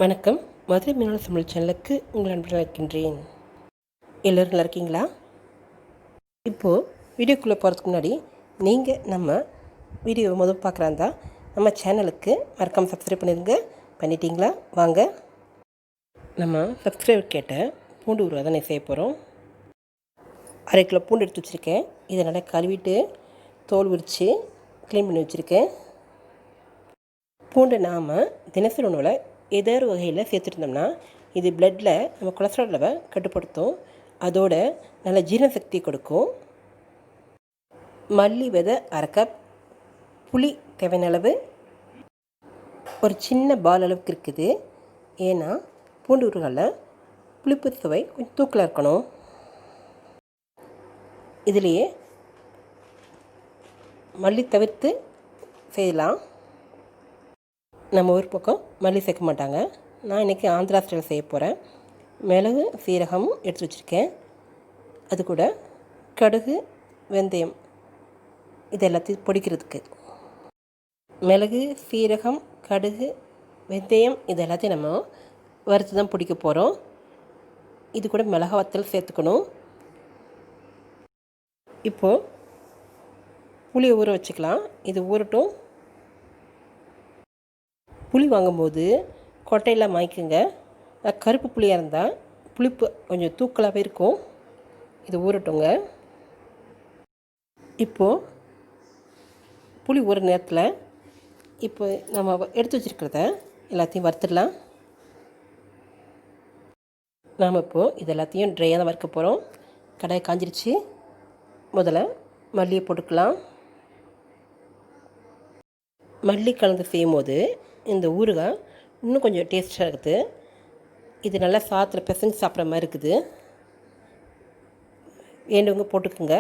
வணக்கம். மதுரை மீனவ சமையல் சேனலுக்கு உங்கள் அன்புடன் இருக்கின்றேன். எல்லோரும் நல்லா இருக்கீங்களா? இப்போது வீடியோக்குள்ளே போகிறதுக்கு முன்னாடி நீங்கள் நம்ம வீடியோவை முதல் பார்க்குறாந்தா நம்ம சேனலுக்கு மறக்காமல் சப்ஸ்கிரைப் பண்ணிடுங்க. பண்ணிட்டீங்களா? வாங்க நம்ம சப்ஸ்கிரைபர் கேட்ட பூண்டு ஊறுகாய் தான் செய்ய போகிறோம். 1/2 கிலோ பூண்டு எடுத்து வச்சுருக்கேன். இதை நல்லா கழுவிட்டு தோல் உரித்து க்ளீன் பண்ணி வச்சுருக்கேன். பூண்டை நாம் தினசரி உணவில் ஏதோ ஒரு வகையில் சேர்த்துருந்தோம்னா இது பிளட்டில் நம்ம கொலஸ்ட்ரால் லெவல் கட்டுப்படுத்தும். அதோட நல்ல ஜீரண சக்தி கொடுக்கும். மல்லி விதை 1/2 கப், புளி தேவையான அளவு, ஒரு சின்ன பால் அளவுக்கு இருக்குது. ஏன்னா பூண்டு ஊறுகாயில் புளிப்பு சுவை கொஞ்சம் தூக்கலாக இருக்கணும். இதிலேயே மல்லி தவிர்த்து செய்யலாம். நம்ம ஊர் பக்கம் மல்லி சேர்க்க மாட்டாங்க. நான் இன்றைக்கி ஆந்திரா ஸ்டைல் செய்ய போகிறேன். மிளகு சீரகமும் எடுத்து வச்சுருக்கேன். அது கூட கடுகு வெந்தயம் இது எல்லாத்தையும் பொடிக்கிறதுக்கு. மிளகு சீரகம் கடுகு வெந்தயம் இது எல்லாத்தையும் நம்ம வறுத்து தான் பொடிக்க போகிறோம். இது கூட மிளகா வத்தல் சேர்த்துக்கணும். இப்போது புளியை ஊற வச்சுக்கலாம். இது ஊறட்டும். புளி வாங்கும்போது கொட்டையெல்லாம் மாய்க்குங்க. கருப்பு புளியாக இருந்தால் புளிப்பு கொஞ்சம் தூக்கலாகவே இருக்கும். இது ஊறட்டுங்க. இப்போது புளி ஊற நேரத்தில் இப்போ நம்ம எடுத்து வச்சுருக்கிறத எல்லாத்தையும் வறுத்துடலாம். நாம் இப்போது இது எல்லாத்தையும் ட்ரையாக தான் வறுக்க போகிறோம். கடாய் காஞ்சிருச்சு. முதல்ல மல்லியை போட்டுக்கலாம். மல்லி கலந்து செய்யும் போது இந்த ஊறுகாய் இன்னும் கொஞ்சம் டேஸ்ட்டாக இருக்குது. இது நல்லா சாத்தில் பிசைஞ்சு சாப்பிட்ற மாதிரி இருக்குது. வேண்டவங்க போட்டுக்குங்க.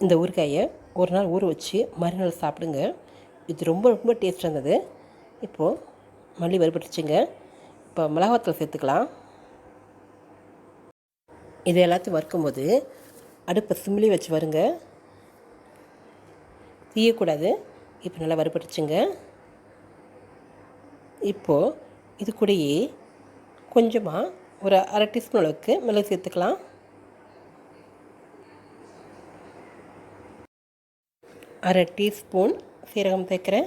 இந்த ஊறுகாயை ஒரு நாள் ஊற வச்சு மறுநாள் சாப்பிடுங்க. இது ரொம்ப ரொம்ப டேஸ்ட்டாக இருந்தது. இப்போது மல்லி வறுபட்டுச்சுங்க. இப்போ மிளகாத்தூள் சேர்த்துக்கலாம். இது எல்லாத்தையும் வறுக்கும்போது அடுப்பை சிம்மிலே வச்சு வருங்க, தீயக்கூடாது. இப்போ நல்லா வறுபட்டுச்சுங்க. இப்போது இது கூடயே கொஞ்சமாக ஒரு 1/2 டீஸ்பூன் அளவுக்கு மிளகு சேர்த்துக்கலாம். 1/2 டீஸ்பூன் சீரகம் சேர்க்குறேன்.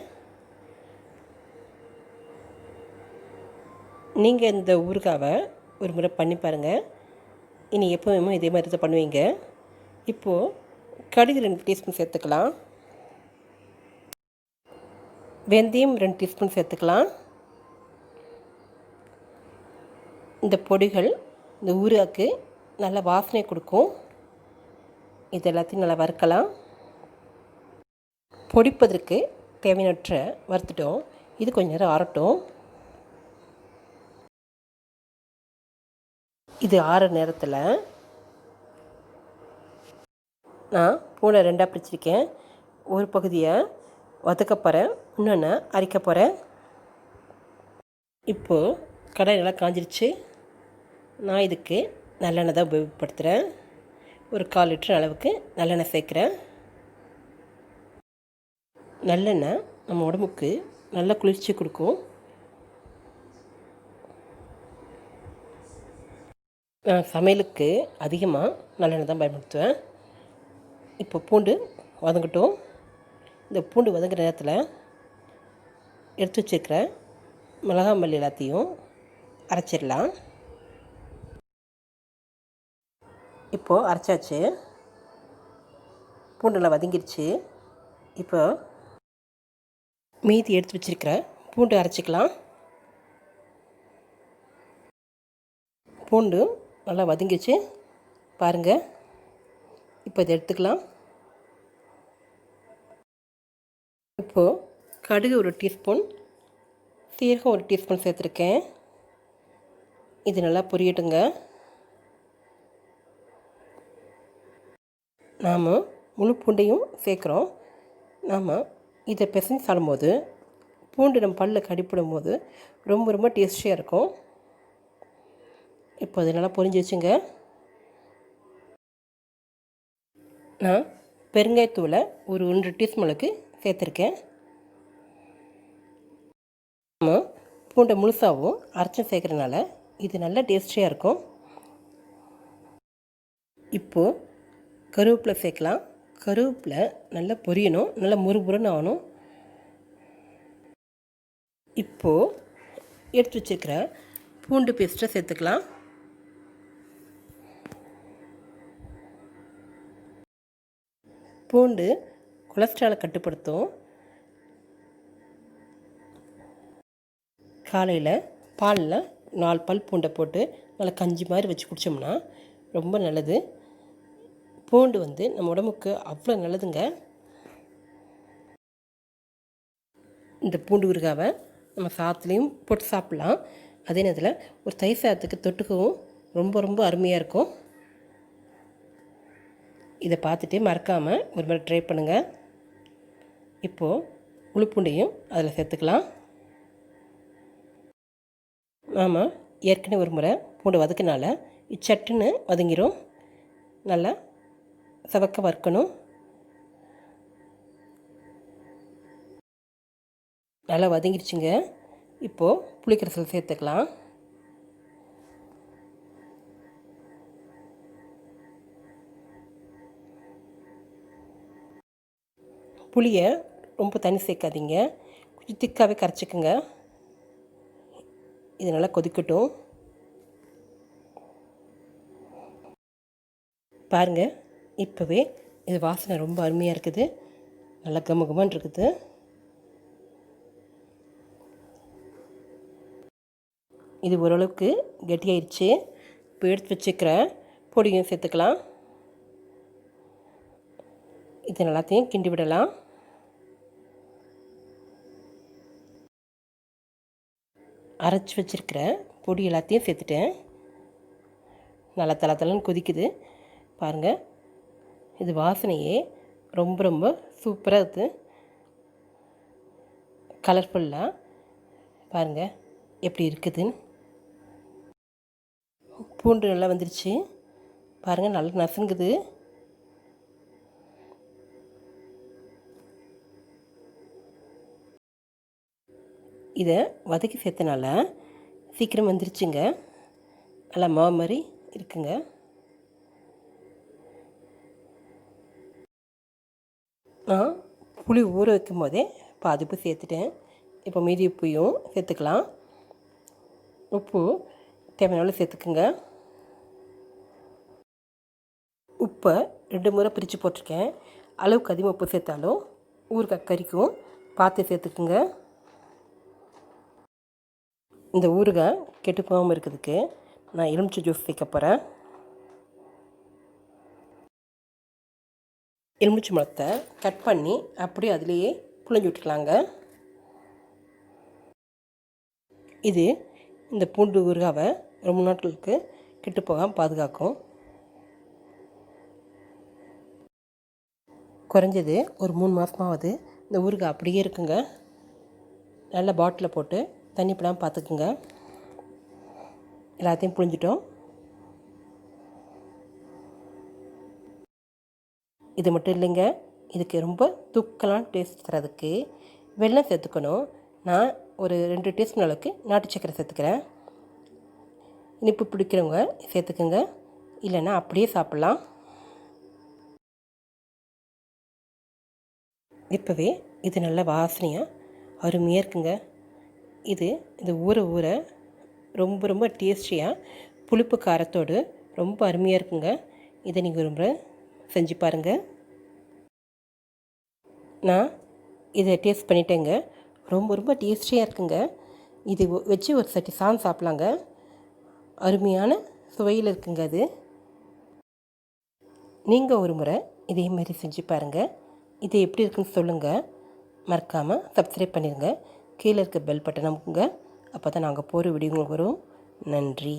நீங்கள் இந்த ஊறுகாவை ஒரு முறை பண்ணி பாருங்கள். இனி எப்போவுமே இதே மாதிரி தான் பண்ணுவீங்க. இப்போது கடுகு 2 டீஸ்பூன் சேர்த்துக்கலாம். வெந்தயம் 2 டீஸ்பூன் சேர்த்துக்கலாம். இந்த பொடிகள் இந்த ஊறுகாய்க்கு நல்ல வாசனை கொடுக்கும். இது எல்லாத்தையும் நல்லா வறுக்கலாம். பொடிப்பதற்கு தேவையற்ற வறுத்துட்டோம். இது கொஞ்சம் நேரம் ஆறட்டும். இது ஆற நேரத்தில் நான் பூண்டை 2ஆக பிரிச்சிருக்கேன். ஒரு பகுதியை வதக்க போகிறேன், இன்னொன்று அரைக்க போகிறேன். இப்போது கடாய் நல்லா காஞ்சிருச்சு. நான் இதுக்கு நல்லெண்ணெய் தான் உபயோகப்படுத்துகிறேன். ஒரு 1/4 லிட்டர் அளவுக்கு நல்லெண்ணெய் சேர்க்குறேன். நல்லெண்ணெய் நம்ம உடம்புக்கு நல்ல குளிர்ச்சி கொடுக்கும். நான் சமையலுக்கு அதிகமாக நல்லெண்ணெய் தான் பயன்படுத்துவேன். இப்போ பூண்டு வதங்கட்டும். இந்த பூண்டு வதங்குற நேரத்தில் எடுத்து வச்சுருக்கிற மிளகா மல்லி எல்லாத்தையும் அரைச்சிடலாம். இப்போது அரைச்சாச்சு. பூண்டெல்லாம் வதங்கிருச்சு. இப்போ மீதி எடுத்து வச்சுருக்கிற பூண்டு அரைச்சிக்கலாம். பூண்டு நல்லா வதங்கிருச்சு பாருங்கள். இப்போ இதை எடுத்துக்கலாம். இப்போது கடுகு 1 டீஸ்பூன், சீரகம் 1 டீஸ்பூன் சேர்த்துருக்கேன். இது நல்லா பொரியட்டுங்க. நாம் முழு பூண்டையும் சேர்க்குறோம். நாம் இதை பிசைஞ்சு சாப்பிடும்போது பூண்டு நம்ம பல்லில் கடிப்படும் போது ரொம்ப ரொம்ப டேஸ்டியாக இருக்கும். இப்போ அது நல்லா பொரிஞ்சிருச்சுங்க. நான் பெருங்காயத்தூளை ஒரு 1 டீஸ்பூனுக்கு சேர்த்துருக்கேன். நம்ம பூண்டை முழுசாகவும் அரைச்சும் சேர்க்குறதுனால இது நல்ல டேஸ்டியாக இருக்கும். இப்போது கருவேப்பிலை சேர்க்கலாம். கருவேப்பிலை நல்லா பொரியணும், நல்லா முறுமுறுன்னு ஆகணும். இப்போது எடுத்து வச்சுருக்கிற பூண்டு பேஸ்ட்டை சேர்த்துக்கலாம். பூண்டு கொலஸ்ட்ராலை கட்டுப்படுத்தும். காலையில் பாலில் 4 பல் பூண்டை போட்டு நல்லா கஞ்சி மாதிரி வச்சு குடித்தோம்னா ரொம்ப நல்லது. பூண்டு நம்ம உடம்புக்கு அவ்வளோ நல்லதுங்க. இந்த பூண்டு ஊறுகாவை நம்ம சாதத்துலேயும் போட்டு சாப்பிட்லாம். அதே நேரத்தில் ஒரு தயிர் சாதத்துக்கு தொட்டுக்கவும் ரொம்ப ரொம்ப அருமையாக இருக்கும். இதை பார்த்துட்டு மறக்காமல் ஒரு முறை ட்ரை பண்ணுங்கள். இப்போது முழு பூண்டையும் அதில் சேர்த்துக்கலாம். நாம் ஏற்கனவே ஒரு முறை பூண்டை வதக்கினால சட்டுன்னு வதங்கிடும். நல்லா சவக்க வறுக்கணும். நல்லா வதங்கிடுச்சுங்க. இப்போது புளிக்கரைசல் சேர்த்துக்கலாம். புளியை ரொம்ப தண்ணி சேர்க்காதீங்க, கொஞ்சம் திக்காகவே கரைச்சிக்குங்க. இது நல்லா கொதிக்கட்டும். பாருங்கள், இப்போவே இது வாசனை ரொம்ப அருமையாக இருக்குது. நல்லா கமகமான்னு இருக்குது. இது ஓரளவுக்கு கெட்டியாயிடுச்சு. இப்போ எடுத்து வச்சுக்கிற பொடியும் சேர்த்துக்கலாம். இது எல்லாத்தையும் கிண்டி விடலாம். அரைச்சி வச்சுருக்கிற பொடி எல்லாத்தையும் சேர்த்துட்டேன். நல்லா தளன்னு கொதிக்குது பாருங்கள். இது வாசனையே ரொம்ப ரொம்ப சூப்பராக இருக்குது. கலர்ஃபுல்லாக பாருங்கள் எப்படி இருக்குதுன்னு. பூண்டு நல்லா வந்துருச்சு பாருங்கள், நல்லா நசுங்குது. இதை வதக்கி சேர்த்தனால சீக்கிரம் வந்துருச்சுங்க. நல்லா மாவு மாதிரி இருக்குங்க. நான் புளி ஊற வைக்கும் போதே பாதி உப்பு சேர்த்துட்டேன். இப்போ மீதி உப்பையும் சேர்த்துக்கலாம். உப்பு தேவையான சேர்த்துக்குங்க. உப்பை 2 முறை பிரித்து போட்டிருக்கேன். அளவுக்கு அதிகமாக உப்பு சேர்த்தாலும் ஊறுகாய் கறிக்கும் பார்த்து சேர்த்துக்குங்க. இந்த ஊறுகாய் கெட்டு போகாமல் இருக்கிறதுக்கு நான் எலுமிச்சை ஜூஸ் சேர்க்க போகிறேன். எலுமிச்சை பழத்தை கட் பண்ணி அப்படியே அதிலேயே புழிஞ்சு விட்டுக்கலாங்க. இது இந்த பூண்டு ஊறுகாவை ரொம்ப நாட்களுக்கு கெட்டு போகாமல் பாதுகாக்கும். குறைஞ்சது ஒரு 3 மாதமாவது இந்த ஊறுகாய் அப்படியே இருக்குங்க. நல்ல பாட்டிலில் போட்டு தண்ணி படாமல் பார்த்துக்குங்க. எல்லாத்தையும் புழிஞ்சிட்டோம். இது மட்டும் இல்லைங்க, இதுக்கு ரொம்ப தூக்கலான டேஸ்ட் தரதுக்கு வெல்லம் சேர்த்துக்கணும். நான் ஒரு 2 டீஸ்பூன் அளவுக்கு நாட்டு சக்கரை சேர்த்துக்கிறேன். இனிப்பு பிடிக்கிறவங்க சேர்த்துக்குங்க, இல்லைன்னா அப்படியே சாப்பிட்லாம். இப்போவே இது நல்ல வாசனையாக அருமையாக இருக்குங்க. இது ஊற ரொம்ப ரொம்ப டேஸ்டியாக புளிப்பு காரத்தோடு ரொம்ப அருமையாக இருக்குங்க. இதை நீங்கள் ஒரு முறை செஞ்சு பாருங்கள். நான் இதை டேஸ்ட் பண்ணிட்டேங்க. ரொம்ப ரொம்ப டேஸ்டியாக இருக்குங்க. இது வச்சு ஒரு சட்டி சாதம் சாப்பிட்லாங்க. அருமையான சுவையில் இருக்குங்க. அது நீங்கள் ஒரு முறை இதே மாதிரி செஞ்சு பாருங்கள். இது எப்படி இருக்குன்னு சொல்லுங்கள். மறக்காமல் சப்ஸ்கிரைப் பண்ணிடுங்க. கீழே இருக்க பெல் பட்டன் அமுக்குங்க. அப்போ தான் நாங்கள் போகிற வீடியோ உங்களுக்கு வரும். நன்றி.